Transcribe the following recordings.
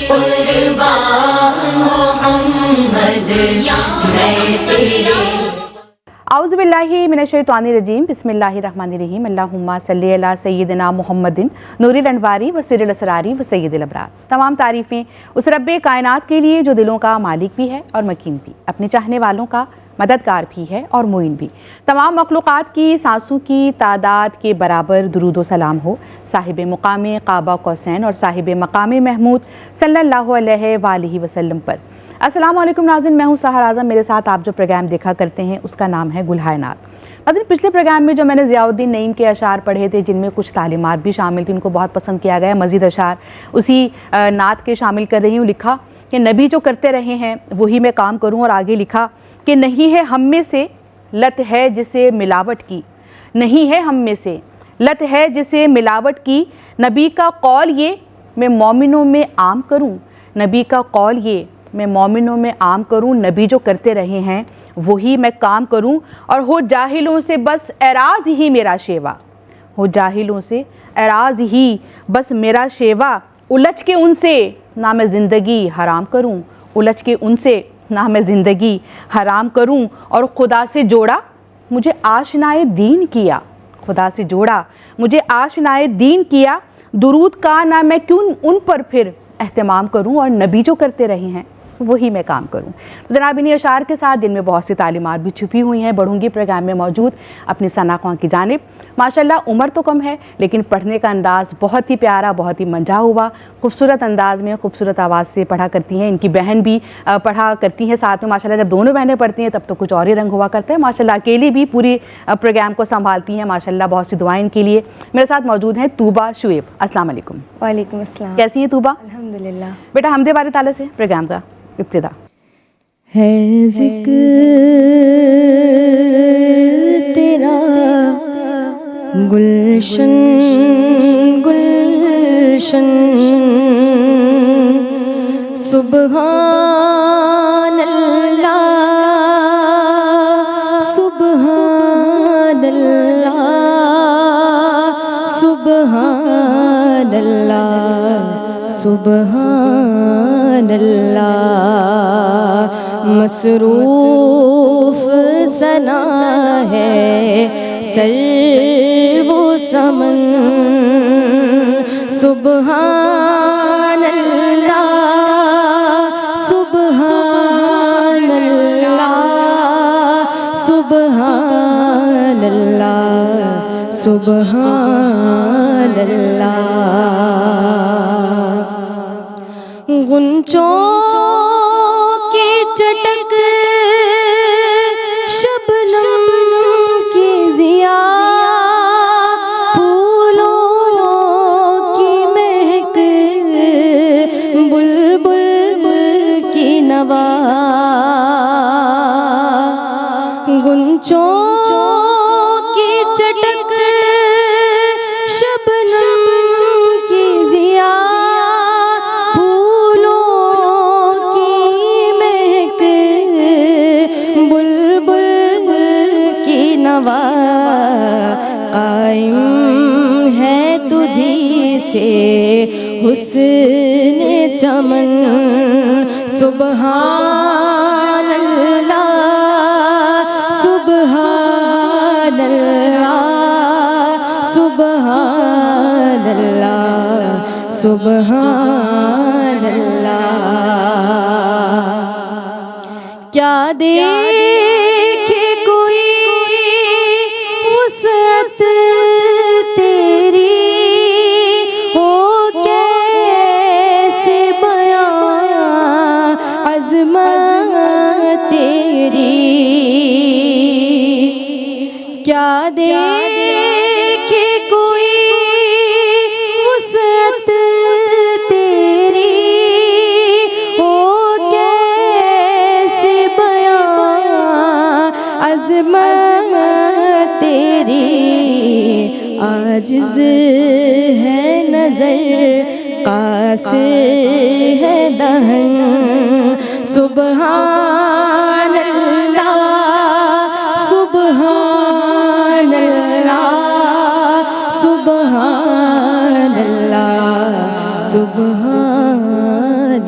कुर्बान मोहम्मद मैं तेरे। औज़ु बिल्लाहि मिनश्शैतानिर्रजीम बिस्मिल्लाहिर्रहमानिर्रहीम अल्लाहुम्मा सल्ली अला सय्यिदिना मुहम्मदिन नूरिल अनवारी व सिरिल असरारी व सय्यिदिल अबरार। तमाम तारीफ़ें उस रब्बे कायनात के लिए जो दिलों का मालिक भी है और मकीन भी, अपने चाहने वालों का मददगार भी है और मुइन भी। तमाम मखलूक़ात की सांसों की तादाद के बराबर दुरूद व सलाम हो साहिब मुकाम काबा कौसैन और साहिब मकाम महमूद सल्लल्लाहु अलैहि वसल्लम पर। अस्सलाम वालेकुम नाज़रीन, मैं हूँ सहर आज़म। मेरे साथ आप जो प्रोग्राम देखा करते हैं उसका नाम है गुलहाए नात। नाज़रीन, पिछले प्रोग्राम में जो मैंने ज़ियाउद्दीन नईम के अशार पढ़े थे, जिनमें कुछ तालीमात भी शामिल थी, उनको बहुत पसंद किया गया। मज़ीद अशार उसी नात के शामिल कर रही हूँ। लिखा कि नबी जो करते रहे हैं वही मैं काम करूँ, और आगे लिखा कि नहीं है हम में से लत है जिसे मिलावट की, नहीं है हम में से लत है जिसे मिलावट की, नबी का कौल ये मैं मोमिनों में आम करूँ, नबी का कौल ये मैं मोमिनों में आम करूं, नबी जो करते रहे हैं वही मैं काम करूं, और हो जाहिलों से बस एराज ही मेरा शेवा, हो जाहिलों से एराज ही बस मेरा शेवा, उलझ के उनसे ना मैं ज़िंदगी हराम करूं, उलझ के उनसे ना मैं ज़िंदगी हराम करूं, और खुदा से जोड़ा मुझे आशनाए दीन किया, खुदा से जोड़ा मुझे आशनाए दीन किया, दुरूद का ना मैं क्यों उन पर फिर एहतमाम करूं, और नबी जो करते रहे हैं वही मैं काम करूं। तो जनाब, इन्हीं अशार के साथ जिनमें बहुत सी तालीमात भी छुपी हुई हैं, बढ़ूंगी प्रोग्राम में मौजूद अपनी सना ख़्वां की जानिब। माशाल्लाह उम्र तो कम है लेकिन पढ़ने का अंदाज़ बहुत ही प्यारा, बहुत ही मंझा हुआ, खूबसूरत अंदाज में, खूबसूरत आवाज़ से पढ़ा करती हैं। इनकी बहन भी पढ़ा करती हैं साथ में। माशाल्लाह जब दोनों बहनें पढ़ती हैं तब तो कुछ और ही रंग हुआ करता है। माशाल्लाह अकेली भी पूरी प्रोग्राम को संभालती हैं। माशाल्लाह बहुत सी दुआएं इनके लिए। मेरे साथ मौजूद हैं तूबा शुएब। अस्सलाम वालेकुम। वालेकुम अस्सलाम। कैसी हैं तूबा? अल्हम्दुलिल्लाह। बेटा हमदे बारी ताला से प्रोग्राम का इब्तिदा है ज़िक्र तेरा गुलशन गुलशन, सुबहान अल्लाह सुबहान अल्लाह सुबहान अल्लाह सुबहान अल्लाह। मसरूफ सना है सर्वो समन, सुबहान अल्लाह सुबहान अल्लाह सुबहान अल्लाह सुबहान अल्लाह। गुंचों की चटक शबनम की ज़िया, फूलों की महक बुलबुल की नवा, गुंचों की चटक शबनम की ज़िया, कायम है तुझी से हुस्न चमन, सुबहान अल्लाह सुबहान अल्लाह सुबहान अल्लाह सुबहान अल्लाह। क्या देखे कोई वसअत तेरी, हो कैसे बयां अज़मत तेरी, क्या देखे कोई वसअत तेरी, हो कैसे बयां अज़मत तेरी, आजिज़ है नज़र कासिर है दहन, सुबहान अल्लाह सुबहान अल्लाह सुबहान अल्लाह सुबहान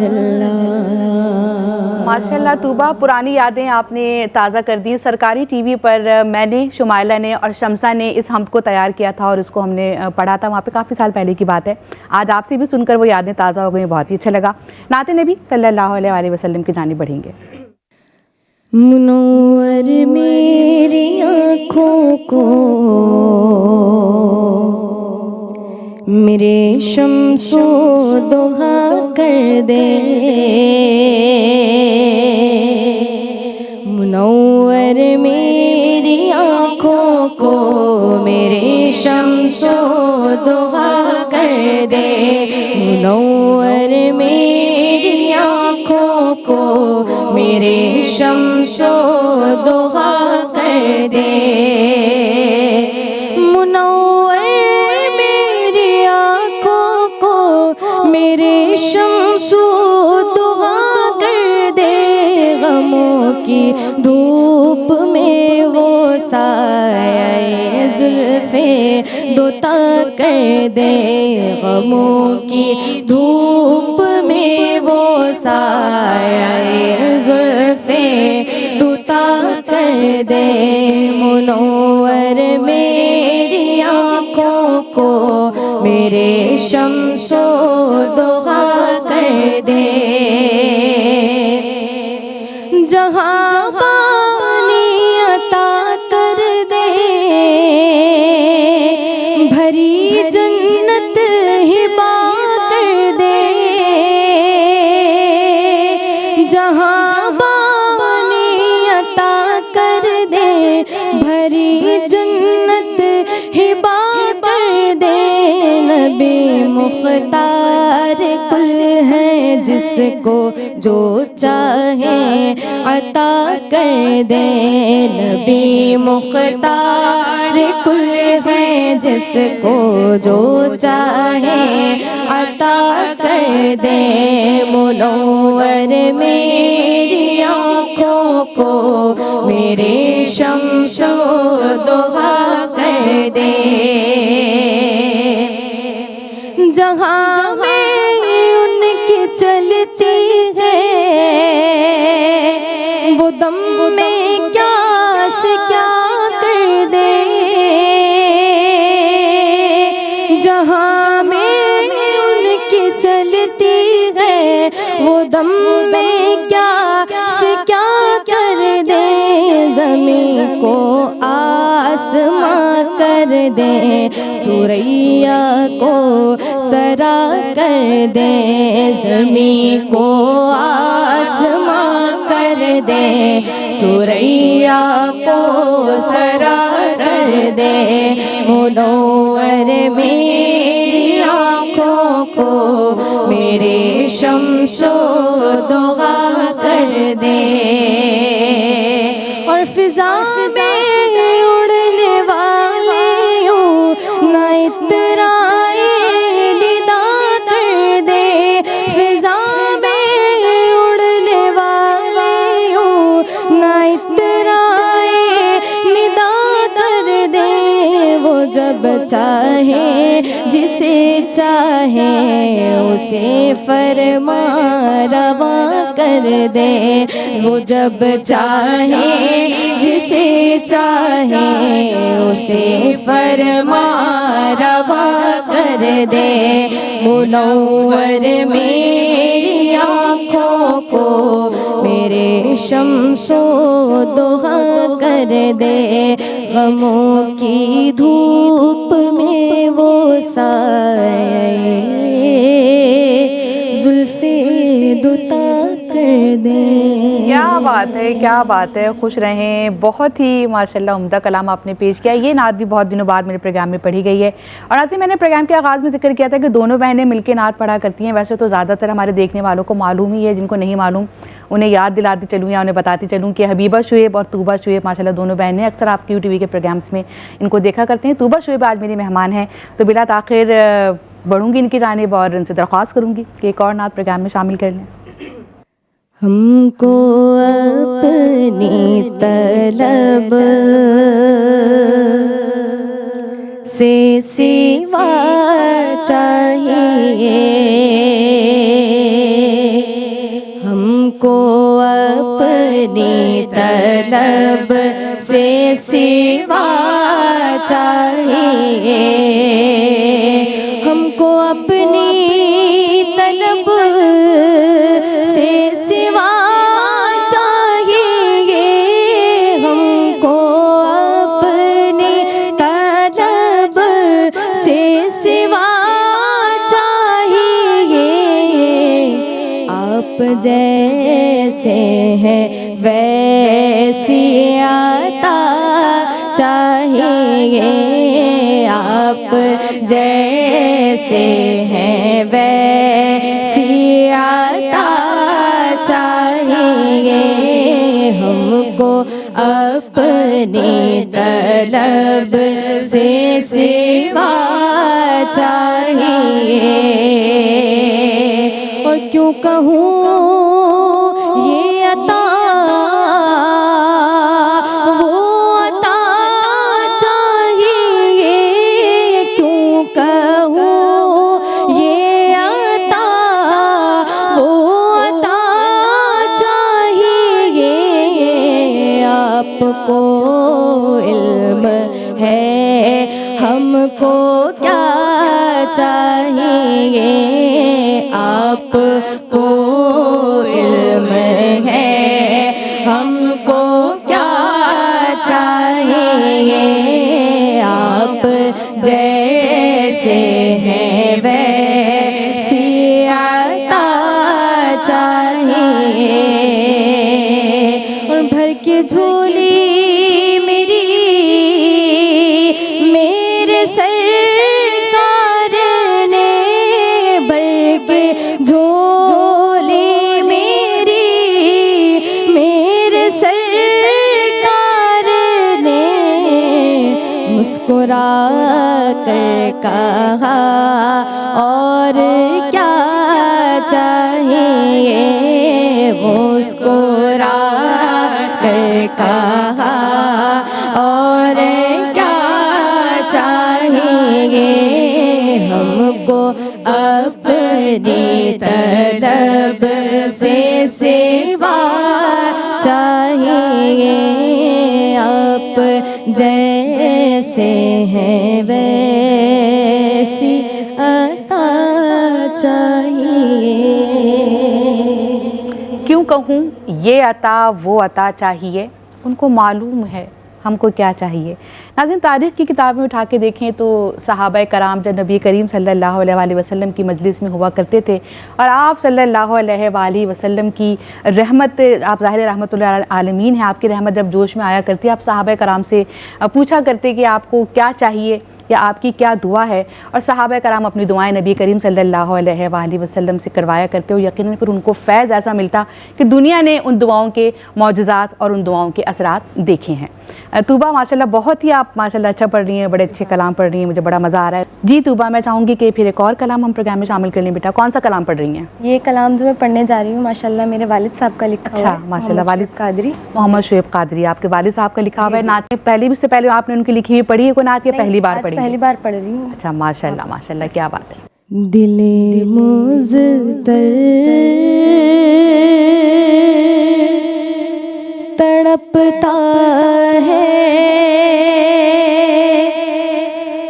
माशाल्लाह तूबा, पुरानी यादें आपने ताज़ा कर दी। सरकारी टीवी पर मैंने, शुमाइला ने और शम्सा ने इस हम्द को तैयार किया था और उसको हमने पढ़ा था, वहाँ पे काफ़ी साल पहले की बात है। आज आपसे भी सुनकर वो यादें ताज़ा हो गई, बहुत ही अच्छा लगा। नाते नबी सल्लल्लाहु अलैहि वसल्लम की जानिब बढ़ेंगे। मुनव्वर मेरी आँखों को मेरे शम्सो दोहा कर दे, मुनव्वर मेरी आँखों को मेरे शम्सो दोहा कर दे, मुनव्वर मेरी आँखों को मेरे शम्सो दोहा कर दे, मुनव्वर मेरी आँखों को मेरे शम्सो दोहा कर दे, गमों की धूप में वो साए जुल्फे दोता कर दे, गमों की धूप में वो साए जुल्फे दोता कर दे, मुनव्वर मेरी आँखों को मेरे शम्सो दोहा कर दे, जहाँ पानी अता कर दे, भरी जन्नत हिबा कर दे, जहाँ पानी अता कर दे, भरी जन्नत हिबा कर दे, नबी मुख्तार कुल है जिसको जो चाहे अता कर दे, नबी मुख्तार कुल है जिसको जो चाहे अता कर दे, मुनव्वर मेरी आँखों को मेरे शम्सो दोहा कर दे, जहाँ में उनकी चलती है वो दम में क्या से क्या कर दे, जहाँ में उनकी चलती है वो दम में क्या से क्या कर दे, ज़मीन को आसमां कर दे, सुरैया को सरा कर दे, ज़मीन को आसमां कर दे, सुरैया को सरा कर दे, मुनव्वर मेरी आँखों को मेरे शम्सो दोहा कर दे, और फिजा में उड़ने वाले यूं ना इतराए निदा कर दे, फिजा में उड़ने वाले यूं ना इतराए निदा कर दे, वो जब चाहे जिसे चाहे उसे फरमा रवा कर दे, वो जब चाहे जिसे चाहे उसे फरमा रवा कर दे, मुनव्वर मेरी आँखों को मेरे शम्सो दोहा कर दे, गमों की धूप में वो साए जुल्फे दुता कर दे। क्या बात है, क्या बात है, खुश रहें। बहुत ही माशाल्लाह उम्दा कलाम आपने पेश किया। ये नात भी बहुत दिनों बाद मेरे प्रोग्राम में पढ़ी गई है। और आज ही मैंने प्रोग्राम के आगाज़ में जिक्र किया था कि दोनों बहनें मिलकर नात पढ़ा करती हैं। वैसे तो ज़्यादातर हमारे देखने वालों को मालूम ही है, जिनको नहीं मालूम उन्हें याद दिलाती चलूँ या उन्हें बताती चलूँ कि हबीबा शुएब और तूबा शुएब माशाल्लाह दोनों बहनें अक्सर आप QTV के प्रोग्राम्स में इनको देखा करते हैं। तूबा शुएब आज मेरी मेहमान हैं, तो बिला ताख़िर बढ़ूँगी इनकी जानिब और इनसे दरख्वास्त करूँगी कि एक और नात प्रोग्राम में शामिल कर लें। हमको अपनी तलब से सिवा चाहिए, हमको अपनी तलब से सिवा चाहिए, हमको अपनी तलब से सिवा चाहिए, हमको अपनी तलब से सिवा चाहिए। आप जैसे हैं वैसी आता चाहिए, आप जैसे हैं वैसी आता चाहिए, हमको अपनी तलब से सिवा चाहिए। और क्यों कहूँ ये अता वो अता चाहिए, क्यों कहूँ ये अता वो अता चाहिए। आपको इल्म है हमको क्या चाहिए, आपको इल्म है हमको क्या चाहिए, आप जैसे हैं वैसी आता चाहिए। और भर के झोली मेरी मेरे सरकार ने, भर के झोली मेरी मेरे सरकार ने, मुस्कुरा कर कहा और क्या चाहिए, मुस्कुरा कर कहा और क्या चाहिए, हमको अपनी तलब से सिवा चाहिए, आप जैसे हैं वैसी अता चाहिए। क्यों कहूँ ये अता वो अता चाहिए, उनको मालूम है हमको क्या चाहिए। नाज़रीन, तारीख़ की किताब में उठा के देखें तो सहाबा कराम जब नबी करीम सल्लल्लाहु अलैहि वसल्लम की मजलिस में हुआ करते थे और आप सल्लल्लाहु अलैहि वसल्लम की रहमत, आप ज़ाहिर रहमतुल आलमीन हैं, आपकी रहमत जब जोश में आया करती, आप सहाबा कराम से पूछा करते कि आपको क्या चाहिए या आपकी क्या दुआ है, और सहाबा कराम अपनी दुआएं नबी करीम सल्लल्लाहु अलैहि वसल्लम से करवाया करते हो। यकीनन फिर उनको फैज़ ऐसा मिलता कि दुनिया ने उन दुआओं के मौजज़ात और उन दुआओं के असरात देखे हैं। तूबा माशाल्लाह बहुत ही आप माशाल्लाह अच्छा पढ़ रही हैं, बड़े अच्छे कलाम पढ़ रही हैं, मुझे बड़ा मज़ा आ रहा है। जी तूबा, मैं चाहूँगी कि फिर एक और कलाम हम प्रोग्राम में शामिल कर लें। बेटा कौन सा कलाम पढ़ रही हैं? ये कलाम जो मैं पढ़ने जा रही हूँ माशाल्लाह मेरे वालिद साहब का लिखा हुआ है। अच्छा माशाल्लाह, वालिद कादरी, मोहम्मद शुएब कादरी आपके वालिद साहब का लिखा हुआ है। नात में पहले भी से पहले आपने उनकी लिखी हुई पढ़ी है कोई नात, या पहली बार पढ़ी? पहली बार पढ़ रही हूँ। अच्छा माशाल्लाह माशाल्लाह, क्या बात है। दिले मुज़्तर तड़पता है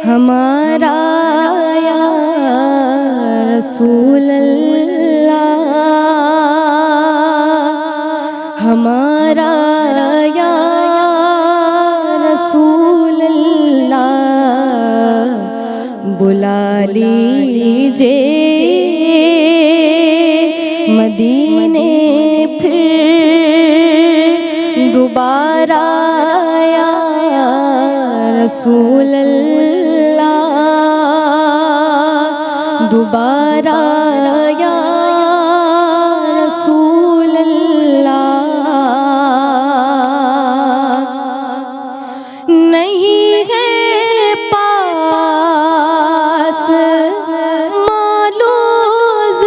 हमारा या रसूल अल्लाह, हमारा या रसूल अल्लाह, बुला लीजिए मदीने फिर दोबारा या रसूल अल्लाह, दोबारा या रसूल अल्लाह। नहीं है पास मालूम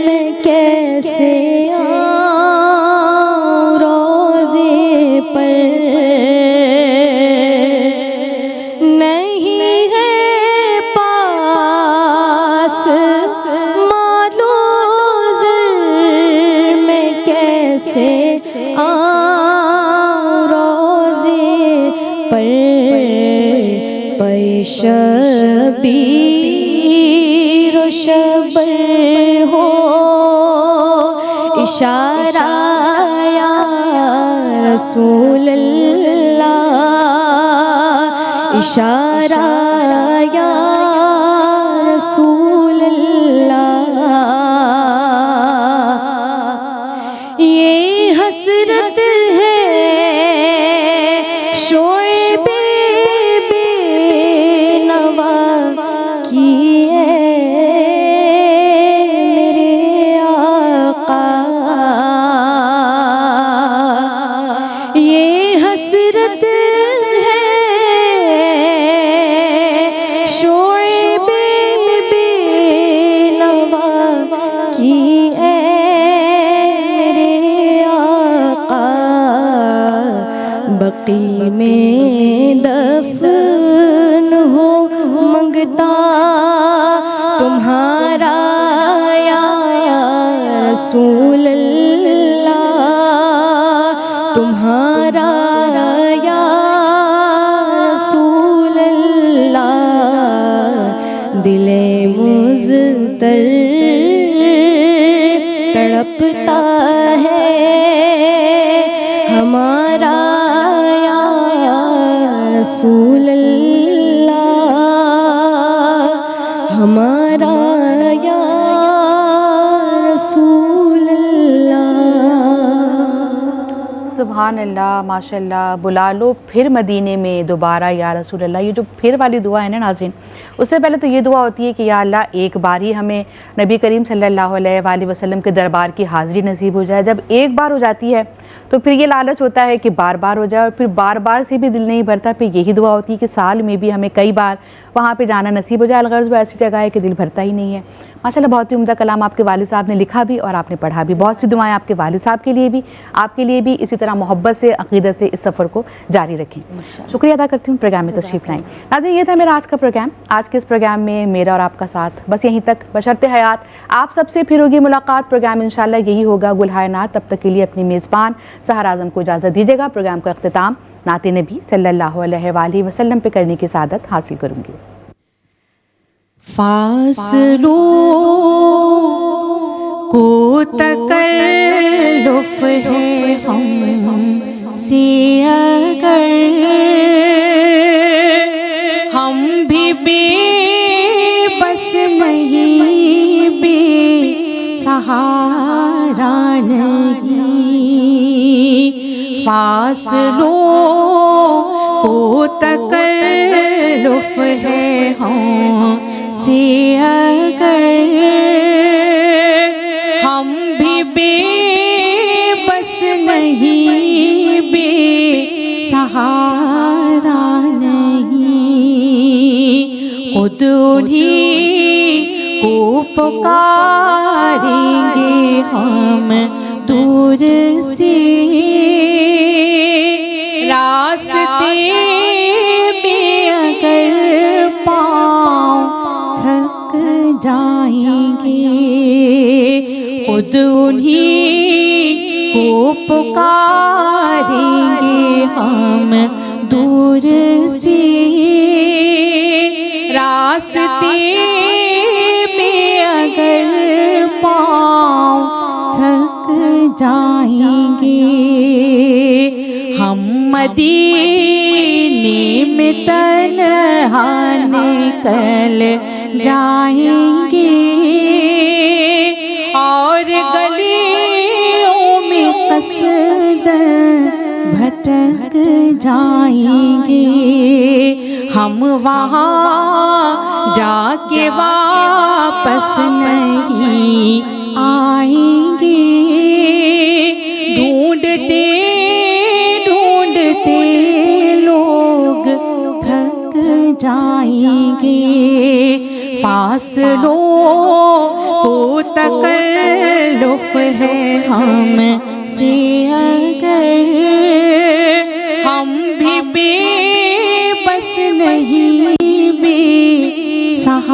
मैं कैसे आऊं, रोज़े पर शबीर शबर हो इशारा या रसूल अल्लाह, इशारा या रसूल अल्लाह। ये हसरत है शोएबे बेनवा की है मेरे आका। ये हसरत है शोएबे बेनवा की है मेरे आका। बकी में दफन हो मंगता तुम्हारा या रसूल अल्लाह, तुम्हारा या रसूल अल्लाह। दिले मुज़्तर तड़पता है हमारा या रसूल अल्लाह, हमारा या रसूल अल्लाह। सुभान अल्लाह, माशाल्लाह। बुला लो फिर मदीने में दोबारा या रसूल अल्लाह। ये जो फिर वाली दुआ है ना नाज़रीन, उससे पहले तो ये दुआ होती है कि या अल्लाह एक बार ही हमें नबी करीम सल्लल्लाहु अलैहि वसल्लम के दरबार की हाज़िरी नसीब हो जाए। जब एक बार हो जाती है तो फिर ये लालच होता है कि बार बार हो जाए, और फिर बार बार से भी दिल नहीं भरता। फिर यही दुआ होती है कि साल में भी हमें कई बार वहाँ पे जाना नसीब हो जाए। अलगर्ज़ वो ऐसी जगह है कि दिल भरता ही नहीं है। माशाल्लाह, बहुत ही उम्दा कलाम आपके वालिद साहब ने लिखा भी और आपने पढ़ा भी। बहुत सी दुआएं आपके वालिद साहब के लिए भी, आपके लिए भी। इसी तरह मोहब्बत से, अक़ीदत से इस सफ़र को जारी रखें। शुक्रिया अदा करती हूँ प्रोग्राम में तशरीफ़ लाएँ। नाज़रीन, ये था मेरा आज का प्रोग्राम। आज के इस प्रोग्राम में मेरा और आपका साथ बस यहीं तक, बशर्ते हयात। आप सबसे फिर होगी मुलाकात। प्रोग्राम इंशाल्लाह यही होगा गुलहायनात। तब तक के लिए अपनी मेज़बान सहर आज़म को इजाज़त दीजिएगा। प्रोग्राम का अख्तिताम नाते नबी सल्लल्लाहु अलैहि वसल्लम पे करने की सादत हासिल करूँगी। फासलों को तकल्लुफ़ है हमसे अगर हम भी बेबस नहीं, बेसहारा नहीं। फासलों को तकल्लुफ़ है से अगर हम भी बेबस नहीं, बेसहारा नहीं। खुद उन्हीं को पुकारेंगे हम दूर से, रास्ते में अगर पाँव थक जाएंगे। खुद उन्हीं को पुकारेंगे हम दूर से, रास्ते में अगर पाँव थक जाएंगे। हम मदीने में तन्हा निकल जाएंगे और गलियों में कसदन भटक जाएंगे। हम वहाँ जाके वापस नहीं आएंगे। ढूंढते ढूंढते लोग थक जाएंगे। फासलों को तकल्लुफ़ है हमसे अगर हम भी बेबस नहीं, बेसहारा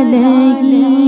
नहीं।